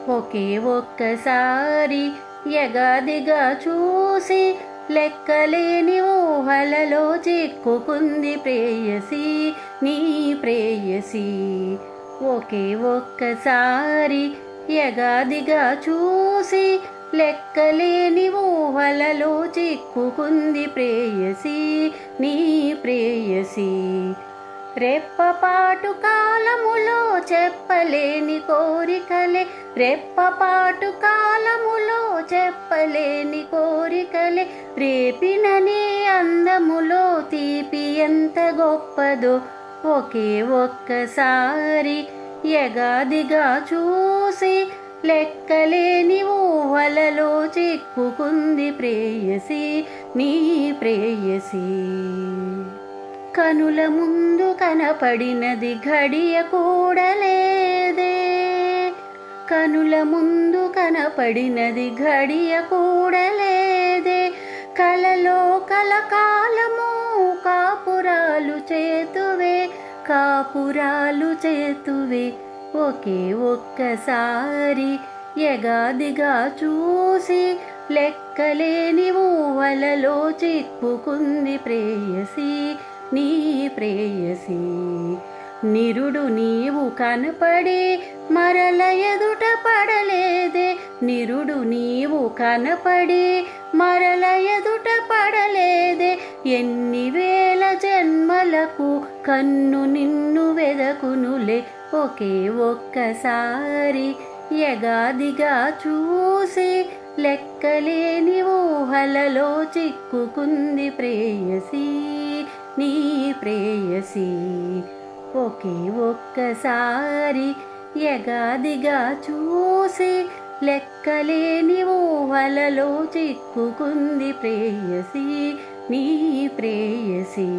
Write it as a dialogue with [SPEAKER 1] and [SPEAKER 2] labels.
[SPEAKER 1] ఒకే ఒక్కసారి ఎగాదిగా చూసి లెక్కలేని ఊహలలో చిక్కుకుంది ప్రేయసి నీ ప్రేయసి. ఒకే ఒక్కసారి ఎగాదిగా చూసి లెక్కలేని ఊహలలో చిక్కుకుంది ప్రేయసి నీ ప్రేయసి. రెప్పపాటు కాలములో చెప్పలేని కోరికలే, రెప్పపాటు కాలములో చెప్పలేని కోరికలే రేపిననే అందములో తీపి ఎంత గొప్పదో. ఒకే ఒక్కసారి ఎగాదిగా చూసి లెక్కలేని ఊహలలో చిక్కుకుంది ప్రేయసి నీ ప్రేయసి. కనుల ముందు కనపడినది ఘడియ కూడలేదే, కనుల ముందు కనపడినది ఘడియ కూడలేదే. కలలో కలకాలము కాపురాలు చేతువే, కాపురాలు చేతువే. ఒకే ఒక్కసారి ఎగాదిగా చూసి లెక్కలేని ఊహలలో చిక్కుకుంది ప్రేయసి నీ ప్రేయసి. నిరుడు నీవు కనపడి మరల ఎదుట పడలేదే, నిరుడు నీవు కనపడి మరల ఎదుట పడలేదే. ఎన్ని వేల జన్మలకు కన్ను నిన్ను వెదకునులే. ఒకే ఒక్కసారి ఎగాదిగా చూసి లెక్కలేని ఊహలలో చిక్కుకుంది ప్రేయసి నీ ప్రేయసి. ఒకే ఒక్కసారి ఎగాదిగా చూసి లెక్కలేని ఊహలలో చిక్కుకుంది ప్రేయసి నీ ప్రేయసి.